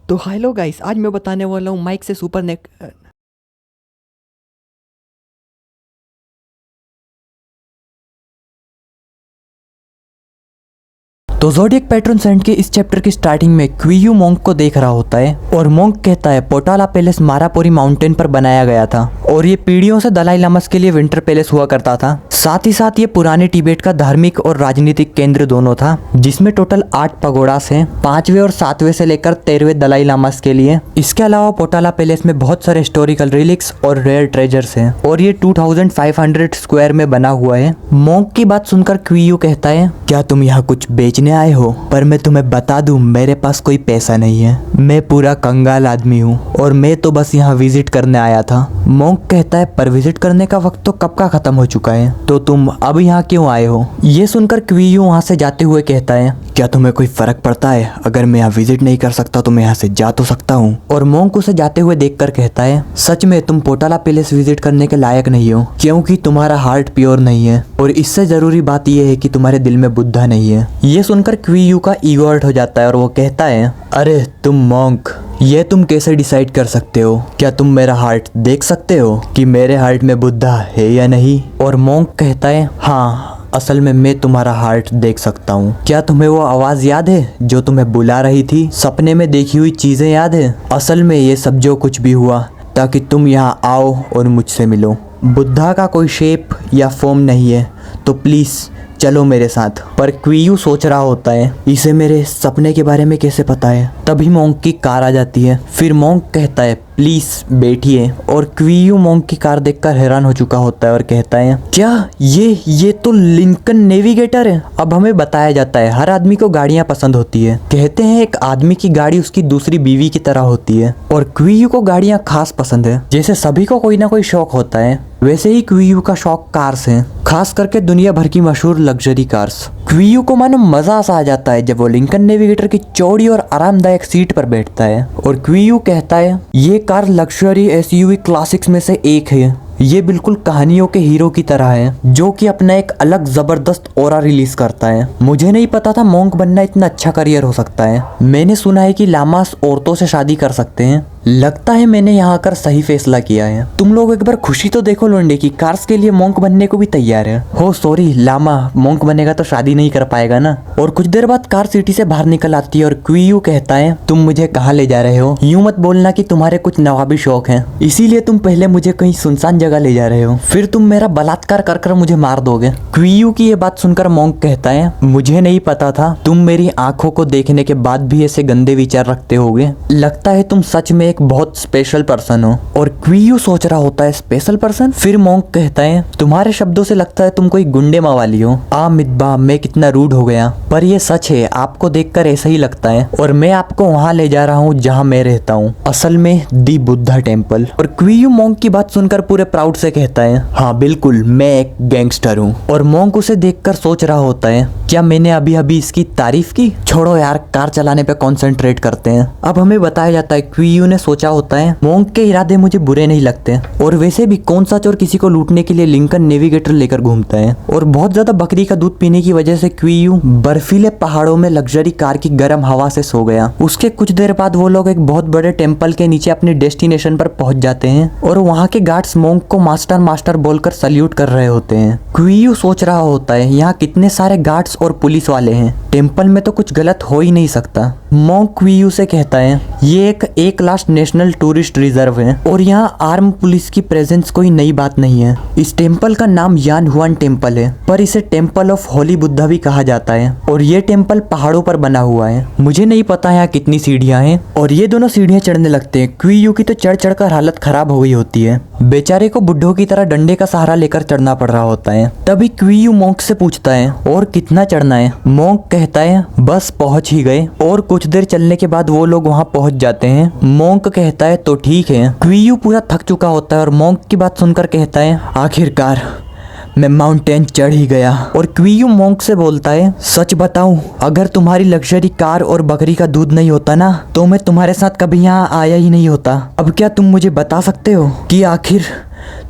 तो hello guys, आज मैं बताने वाला हूँ माइक से सुपर नेक। तो ज़ोडिएक पैट्रन सेंट के इस चैप्टर की स्टार्टिंग में क्वियू मोंक को देख रहा होता है और मोंक कहता है पोटाला पैलेस मारापोरी माउंटेन पर बनाया गया था और ये पीढ़ियों से दलाई लामास के लिए विंटर पैलेस हुआ करता था। साथ ही साथ ये पुराने तिब्बत का धार्मिक और राजनीतिक केंद्र दोनों था, जिसमें टोटल 8 पगोडास हैं, 5वें और 7वें से लेकर 13वें दलाई लामास के लिए। इसके अलावा पोटाला पैलेस में बहुत सारे हिस्टोरिकल रिलिक्स और रेयर ट्रेजर्स हैं और ये 2500 स्क्वायर में बना हुआ है। मोंक की बात सुनकर क्वियू कहता है, क्या तुम यहाँ कुछ बेचने आए हो? पर मैं तुम्हें बता दूं, मेरे पास कोई पैसा नहीं है, मैं पूरा कंगाल आदमी हूँ और मैं तो बस यहाँ विजिट करने आया था। मोंक कहता है, पर विजिट करने का वक्त तो कब का खत्म हो चुका है, तो तुम अब यहाँ क्यों आए हो? ये सुनकर क्वियू वहाँ से जाते हुए कहता है, क्या तुम्हें कोई फर्क पड़ता है? अगर मैं यहाँ विजिट नहीं कर सकता तो मैं यहाँ से जा तो सकता हूँ। और मोंक उसे जाते हुए देखकर कहता है, सच में तुम पोटाला पैलेस विजिट करने के लायक नहीं हो, क्योंकि तुम्हारा हार्ट प्योर नहीं है और इससे जरूरी बात यह है कि तुम्हारे दिल में बुद्धा नहीं है। ये सुनकर क्वियू का ईगो हर्ट हो जाता है और वो कहता है, अरे तुम मोंक, ये तुम कैसे डिसाइड कर सकते हो? क्या तुम मेरा हार्ट देख सकते हो कि मेरे हार्ट में बुद्धा है या नहीं? और मोंक कहता है, हाँ, असल में मैं तुम्हारा हार्ट देख सकता हूँ। क्या तुम्हें वो आवाज याद है जो तुम्हें बुला रही थी? सपने में देखी हुई चीजें याद है? असल में ये सब जो कुछ भी हुआ ताकि तुम यहाँ आओ और मुझसे मिलो। बुद्धा का कोई शेप या फॉर्म नहीं है, तो प्लीज चलो मेरे साथ। पर क्वियू सोच रहा होता है, इसे मेरे सपने के बारे में कैसे पता है? तभी मोंक की कार आ जाती है। फिर मोंक कहता है, प्लीज बैठिए। और क्वियू मोंक की कार देखकर हैरान हो चुका होता है और कहता है, क्या ये तो लिंकन नेविगेटर है। अब हमें बताया जाता है हर आदमी को गाड़ियां पसंद होती है। कहते हैं एक आदमी की गाड़ी उसकी दूसरी बीवी की तरह होती है और क्वियू को गाड़ियां खास पसंद है। जैसे सभी को कोई ना कोई शौक होता है, वैसे ही क्वियू का शौक कार्स है, खास करके दुनिया भर की मशहूर लग्जरी कार्स। क्वियू को मानो मजा सा आ जाता है जब वो लिंकन नेविगेटर की चौड़ी और आरामदायक सीट पर बैठता है और क्वियू कहता है, ये कार लग्जरी एसयूवी क्लासिक्स में से एक है। ये बिल्कुल कहानियों के हीरो की तरह है, जो कि अपना एक अलग जबरदस्त ऑरा रिलीज करता है। मुझे नहीं पता था मोंक बनना इतना अच्छा करियर हो सकता है। मैंने सुना है कि लामास औरतों से शादी कर सकते हैं। लगता है मैंने यहाँ आकर सही फैसला किया है। तुम लोग एक बार खुशी तो देखो लोंडे की कार्स के लिए मोंक बनने को भी तैयार है। हो सॉरी लामा, मोंक बनेगा तो शादी नहीं कर पाएगा ना। और कुछ देर बाद कार सिटी से बाहर निकल आती है और क्वियू कहता है, तुम मुझे कहाँ ले जा रहे हो? यूं मत बोलना कि तुम्हारे कुछ नवाबी शौक हैं, इसीलिए तुम पहले मुझे कहीं सुनसान जगह ले जा रहे हो, फिर तुम मेरा बलात्कार कर कर मुझे मार दोगे। क्वियू की ये बात सुनकर मोंक कहता है, मुझे नहीं पता था तुम मेरी आंखों को देखने के बाद भी ऐसे गंदे विचार रखते होगे। लगता है तुम सच में एक बहुत स्पेशल पर्सन हो। और क्वियू सोच रहा होता है, स्पेशल पर्सन? फिर मोंक कहता है, तुम्हारे शब्दों से लगता है तुम कोई गुंडे मावाली हो। मितबा, मैं कितना रूड हो गया, पर ये सच है, आपको देखकर ऐसा ही लगता है। और मैं आपको वहां ले जा रहा हूँ जहाँ मैं रहता हूँ, असल में दी बुद्धा टेम्पल। और क्वियू मोंक की बात सुनकर पूरे प्राउड से कहता है, हाँ बिल्कुल, मैं एक गैंगस्टर हूँ। और मोंक उसे देखकर सोच रहा होता है, क्या मैंने अभी अभी इसकी तारीफ की? छोड़ो यार, कार चलाने पे कॉन्सेंट्रेट करते हैं। अब हमें बताया जाता है क्वियू ने सोचा होता है, मोंक के इरादे मुझे बुरे नहीं लगते, और वैसे भी कौन सा चोर किसी को लूटने के लिए लिंकन नेविगेटर लेकर घूमता है। और बहुत ज्यादा बकरी का दूध पीने की वजह से क्वियू बर्फीले पहाड़ों में लग्जरी कार की गर्म हवा से सो गया। उसके कुछ देर बाद वो लोग एक बहुत बड़े टेम्पल के नीचे अपने डेस्टिनेशन पर पहुंच जाते हैं और वहाँ के गार्ड्स मोंक को मास्टर मास्टर बोलकर सल्यूट कर रहे होते हैं। क्वियू सोच रहा होता है, यहाँ कितने सारे गार्ड्स और पुलिस वाले हैं, टेम्पल में तो कुछ गलत हो ही नहीं सकता। मोंक क्वियू से कहता है, ये एक लास्ट नेशनल टूरिस्ट रिजर्व है और यहाँ आर्म पुलिस की प्रेजेंस कोई नई बात नहीं है। इस टेम्पल का नाम यान हुआन टेम्पल है, पर इसे टेम्पल ऑफ होली बुद्धा भी कहा जाता है और ये टेम्पल पहाड़ों पर बना हुआ है। मुझे नहीं पता यहाँ कितनी सीढ़ियाँ हैं। और ये दोनों सीढ़ियाँ चढ़ने लगते हैं। क्वियू की तो चढ़ चढ़ कर हालत खराब हो गई होती है, बेचारे को बुड्ढों की तरह डंडे का सहारा लेकर चढ़ना पड़ रहा होता है। तभी क्वियू मोंक से पूछता है, और कितना चढ़ना है? मोंक कहता है, बस पहुंच ही गए। और कुछ देर चलने के बाद वो लोग वहां पहुंच जाते हैं। मोंक कहता है, तो ठीक है। क्वियू पूरा थक चुका होता है और मोंक की बात सुनकर कहता है, आखिरकार मैं माउंटेन चढ़ ही गया। और क्वियू मोंक से बोलता है, सच बताऊं, अगर तुम्हारी लग्जरी कार और बकरी का दूध नहीं होता ना, तो मैं तुम्हारे साथ कभी यहाँ आया ही नहीं होता। अब क्या तुम मुझे बता सकते हो कि आखिर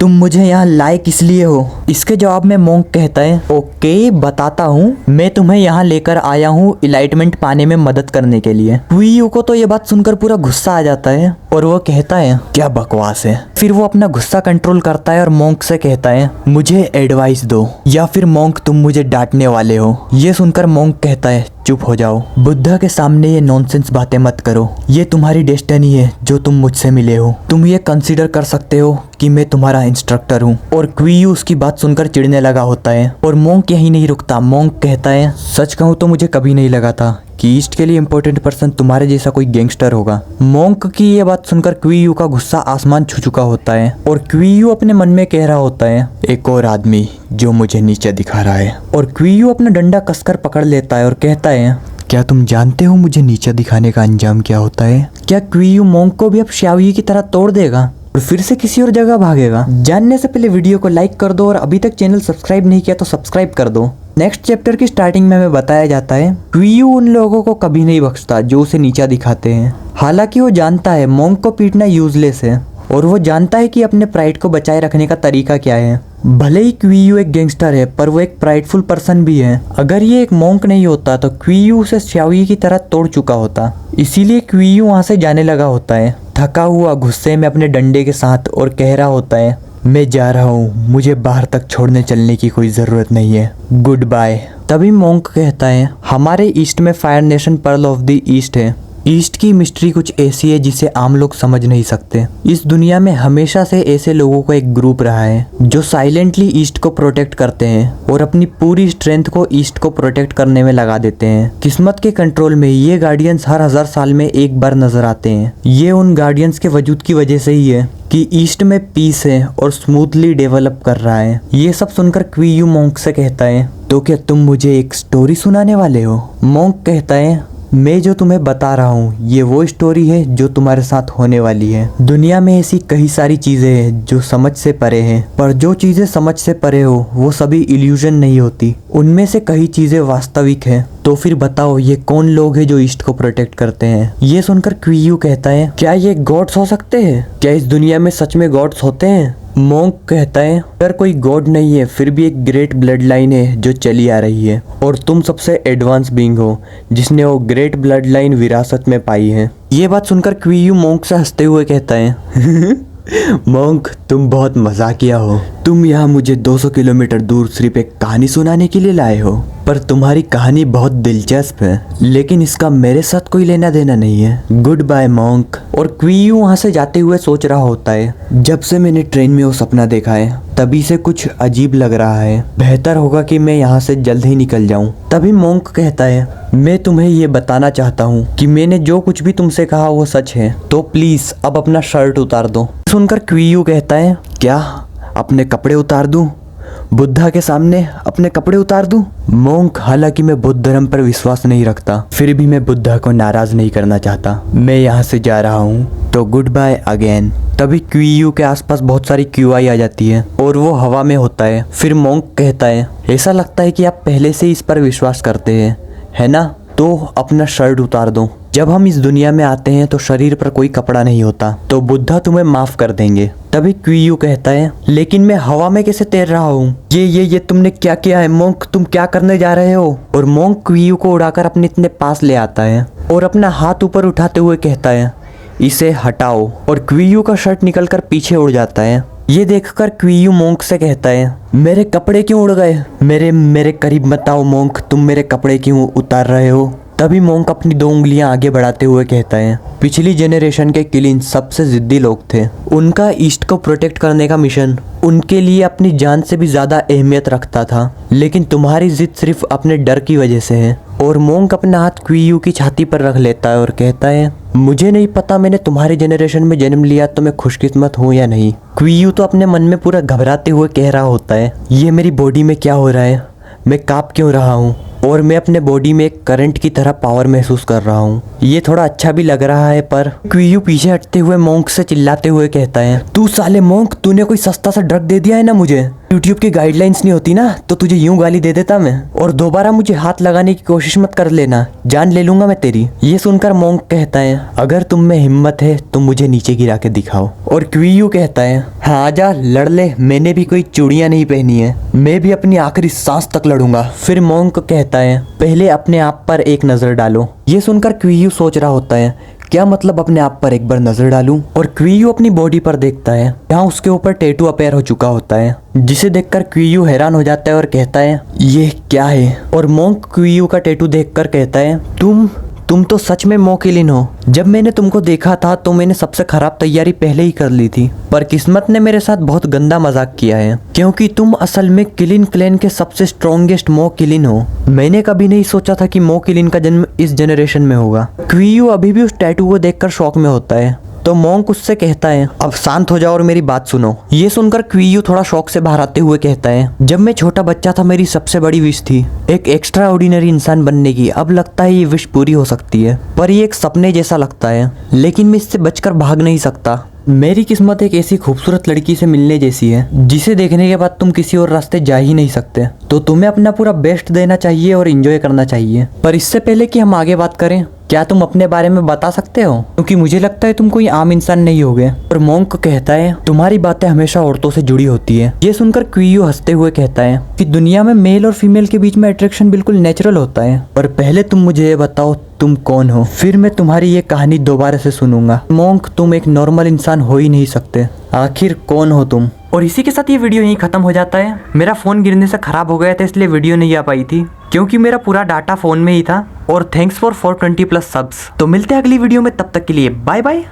तुम मुझे यहाँ लाए किस लिए हो? इसके जवाब में मोंक कहता है, ओके बताता हूँ, मैं तुम्हें यहाँ लेकर आया हूँ इलाइटमेंट पाने में मदद करने के लिए। क्वीयू को तो ये बात सुनकर पूरा गुस्सा आ जाता है और वो कहता है, क्या बकवास है। फिर वो अपना गुस्सा कंट्रोल करता है और मोंक से कहता है, मुझे एडवाइस दो या फिर मोंक तुम मुझे डांटने वाले हो। ये सुनकर मोंक कहता है, चुप हो जाओ, बुद्धा के सामने ये नॉनसेंस बातें मत करो, ये तुम्हारी डेस्टिनी है जो तुम मुझसे मिले हो, तुम ये कंसीडर कर सकते हो कि मैं तुम्हारा इंस्ट्रक्टर हूँ। और क्वीयू उसकी बात सुनकर चिढ़ने लगा होता है और मोंक यही नहीं रुकता। मोंक कहता है, सच कहूँ तो मुझे कभी नहीं लगा था कि ईस्ट के लिए इम्पोर्टेंट पर्सन तुम्हारे जैसा कोई गैंगस्टर होगा। मोंक की ये बात सुनकर क्वीयू का गुस्सा आसमान छू चुका होता है और क्वीयू अपने मन में कह रहा होता है, एक और आदमी जो मुझे नीचे दिखा रहा है। और क्वीयू अपना डंडा कसकर पकड़ लेता है और कहता है, क्या तुम जानते हो मुझे नीचे दिखाने का अंजाम क्या होता है? क्या क्वीयू मोंक को भी अब शाओयी की तरह तोड़ देगा और फिर से किसी और जगह भागेगा? जानने से पहले वीडियो को लाइक कर दो और अभी तक चैनल सब्सक्राइब नहीं किया तो सब्सक्राइब कर दो। नेक्स्ट चैप्टर की स्टार्टिंग में हमें बताया जाता है, क्वीयू उन लोगों को कभी नहीं बख्शता जो उसे नीचा दिखाते हैं। हालांकि वो जानता है मोंक को पीटना यूजलेस है और वो जानता है कि अपने प्राइड को बचाए रखने का तरीका क्या है। भले ही क्वीयू एक गैंगस्टर है पर वो एक प्राइडफुल पर्सन भी है। अगर ये एक मोंक नहीं होता तो क्वीयू उसे शाओयी की तरह तोड़ चुका होता। इसीलिए क्वीयू वहाँ से जाने लगा होता है, थका हुआ, गुस्से में अपने डंडे के साथ, और कह रहा होता है, मैं जा रहा हूँ, मुझे बाहर तक छोड़ने चलने की कोई ज़रूरत नहीं है, गुड बाय। तभी मोंक कहता है, हमारे ईस्ट में fire nation pearl of the east है। ईस्ट की मिस्ट्री कुछ ऐसी है जिसे आम लोग समझ नहीं सकते। इस दुनिया में हमेशा से ऐसे लोगों का एक ग्रुप रहा है जो साइलेंटली ईस्ट को प्रोटेक्ट करते हैं और अपनी पूरी स्ट्रेंथ को ईस्ट को प्रोटेक्ट करने में लगा देते हैं। किस्मत के कंट्रोल में ये गार्डियंस हर 1000 साल में एक बार नजर आते हैं। ये उन गार्डियंस के वजूद की वजह से ही है कि ईस्ट में पीस है और स्मूथली डेवलप कर रहा है। ये सब सुनकर क्वीयू मोंक से कहता है, तो क्या तुम मुझे एक स्टोरी सुनाने वाले हो? मोंक कहता है, मैं जो तुम्हें बता रहा हूँ ये वो स्टोरी है जो तुम्हारे साथ होने वाली है। दुनिया में ऐसी कई सारी चीजें हैं जो समझ से परे हैं, पर जो चीजें समझ से परे हो वो सभी इल्यूजन नहीं होती, उनमें से कई चीजें वास्तविक हैं। तो फिर बताओ ये कौन लोग हैं जो ईस्ट को प्रोटेक्ट करते हैं? ये सुनकर क्वीयू कहता है, क्या ये गॉड्स हो सकते हैं? क्या इस दुनिया में सच में गॉड्स होते हैं? मोंक कहता है, अगर कोई गॉड नहीं है फिर भी एक ग्रेट ब्लड लाइन है जो चली आ रही है और तुम सबसे एडवांस बीइंग हो जिसने वो ग्रेट ब्लड लाइन विरासत में पाई है। ये बात सुनकर क्वीयू मोंक से हंसते हुए कहता है, मोंक तुम बहुत मजाकिया हो, तुम यहाँ मुझे 200 किलोमीटर दूर सिर्फ एक कहानी सुनाने के लिए लाए हो, पर तुम्हारी कहानी बहुत दिलचस्प है, लेकिन इसका मेरे साथ कोई लेना देना नहीं है, गुड बाय मोंक। और क्वीयू वहाँ से जाते हुए सोच रहा होता है, जब से मैंने ट्रेन में वो सपना देखा है तभी से कुछ अजीब लग रहा है, बेहतर होगा कि मैं यहाँ से जल्द ही निकल जाऊँ। तभी मोंक कहता है, मैं तुम्हें ये बताना चाहता हूँ कि मैंने जो कुछ भी तुमसे कहा वो सच है, तो प्लीज अब अपना शर्ट उतार दो। सुनकर क्वीयू कहता है, क्या अपने कपड़े उतार दूं? बुद्धा के सामने अपने कपड़े उतार दूं? मोंक, हालांकि मैं बुद्ध धर्म पर विश्वास नहीं रखता, फिर भी मैं बुद्धा को नाराज नहीं करना चाहता। मैं यहाँ से जा रहा हूँ, तो गुड बाय अगेन। तभी क्वीयू के आसपास बहुत सारी क्यूआई आ जाती है और वो हवा में होता है। फिर मोंक कहता है, ऐसा लगता है कि आप पहले से इस पर विश्वास करते हैं, है ना? तो अपना शर्ट उतार दो। जब हम इस दुनिया में आते हैं तो शरीर पर कोई कपड़ा नहीं होता, तो बुद्धा तुम्हें माफ कर देंगे। तभी क्वीयू कहता है, लेकिन मैं हवा में कैसे तैर रहा हूँ? ये तुमने क्या किया है मोंक? तुम क्या करने जा रहे हो? और मोंक क्वीयू को उड़ाकर अपने इतने पास ले आता है और अपना हाथ ऊपर उठाते हुए कहता है, इसे हटाओ। और क्वीयू का शर्ट निकलकर पीछे उड़ जाता है। ये देखकर क्वीयू मोंक से कहता है, मेरे कपड़े क्यों उड़ गए? मेरे करीब मत आओ मोंक, तुम मेरे कपड़े क्यों उतार रहे हो? तभी मोंक अपनी 2 उंगलियां आगे बढ़ाते हुए कहता है, पिछली जेनरेशन के किलिन सबसे जिद्दी लोग थे, उनका ईस्ट को प्रोटेक्ट करने का मिशन उनके लिए अपनी जान से भी ज्यादा अहमियत रखता था, लेकिन तुम्हारी जिद सिर्फ अपने डर की वजह से है। और मोंक अपना हाथ क्वीयू की छाती पर रख लेता है और कहता है, मुझे नहीं पता मैंने तुम्हारे जेनरेशन में जन्म लिया तो मैं खुशकिस्मत हूँ या नहीं। क्वीयू तो अपने मन में पूरा घबराते हुए कह रहा होता है, ये मेरी बॉडी में क्या हो रहा है? मैं कांप क्यों रहा हूँ? और मैं अपने बॉडी में एक करंट की तरह पावर महसूस कर रहा हूँ। ये थोड़ा अच्छा भी लग रहा है। पर क्वीयू पीछे हटते हुए मोंक से चिल्लाते हुए कहता है, तू साले मोंक, तूने कोई सस्ता सा ड्रग दे दिया है ना मुझे? यूट्यूब की गाइडलाइंस नहीं होती ना तो तुझे यूं गाली दे देता मैं, और दोबारा मुझे हाथ लगाने की कोशिश मत कर लेना, जान ले लूंगा मैं तेरी। ये सुनकर मोंक कहता है अगर तुम में हिम्मत है तो मुझे नीचे गिरा के दिखाओ। और क्वियू कहता है हाँ आजा लड़ ले, मैंने भी कोई चूड़ियां नहीं पहनी है, मैं भी अपनी आखिरी सांस तक लड़ूंगा। फिर मोंक कहता है पहले अपने आप पर एक नजर डालो। ये सुनकर क्वियू सोच रहा होता है क्या मतलब अपने आप पर एक बार नजर डालूं, और क्वियू अपनी बॉडी पर देखता है जहाँ उसके ऊपर टैटू अपेयर हो चुका होता है, जिसे देखकर क्वियू हैरान हो जाता है और कहता है ये क्या है। और मोंक क्वियू का टैटू देखकर कहता है तुम तो सच में मो किलिन हो। जब मैंने तुमको देखा था तो मैंने सबसे खराब तैयारी पहले ही कर ली थी, पर किस्मत ने मेरे साथ बहुत गंदा मजाक किया है, क्योंकि तुम असल में किलिन क्लैन के सबसे स्ट्रॉन्गेस्ट मो किलिन हो। मैंने कभी नहीं सोचा था कि मो किलिन का जन्म इस जनरेशन में होगा। क्वियू अभी भी उस टैटू को देखकर शॉक में होता है, तो मोंक उससे कहता है अब शांत हो जाओ और मेरी बात सुनो। ये सुनकर क्वियू थोड़ा शौक से बाहर आते हुए कहता है जब मैं छोटा बच्चा था मेरी सबसे बड़ी विश थी एक एक्स्ट्रा ऑर्डिनरी इंसान बनने की। अब लगता है ये विश पूरी हो सकती है, पर ये एक सपने जैसा लगता है, लेकिन मैं इससे बचकर भाग नहीं सकता। मेरी किस्मत एक ऐसी खूबसूरत लड़की से मिलने जैसी है जिसे देखने के बाद तुम किसी और रास्ते जा ही नहीं सकते। तो तुम्हें अपना पूरा बेस्ट देना चाहिए और एंजॉय करना चाहिए। पर इससे पहले कि हम आगे बात करें, क्या तुम अपने बारे में बता सकते हो, क्योंकि मुझे लगता है तुम कोई आम इंसान नहीं होगे। और मोंक कहता है तुम्हारी बातें हमेशा औरतों से जुड़ी होती है। ये सुनकर क्वियू हंसते हुए कहता है कि दुनिया में मेल और फीमेल के बीच में अट्रैक्शन बिल्कुल नेचुरल होता है। और पहले तुम मुझे ये बताओ तुम कौन हो, फिर मैं तुम्हारी ये कहानी दोबारा से सुनूंगा। मोंक तुम एक नॉर्मल इंसान हो ही नहीं सकते, आखिर कौन हो तुम। और इसी के साथ ये वीडियो यहीं खत्म हो जाता है। मेरा फोन गिरने से खराब हो गया था इसलिए वीडियो नहीं आ पाई थी, क्योंकि मेरा पूरा डाटा फोन में ही था। और थैंक्स फॉर 420+ सब्स। तो मिलते हैं अगली वीडियो में, तब तक के लिए बाय बाय।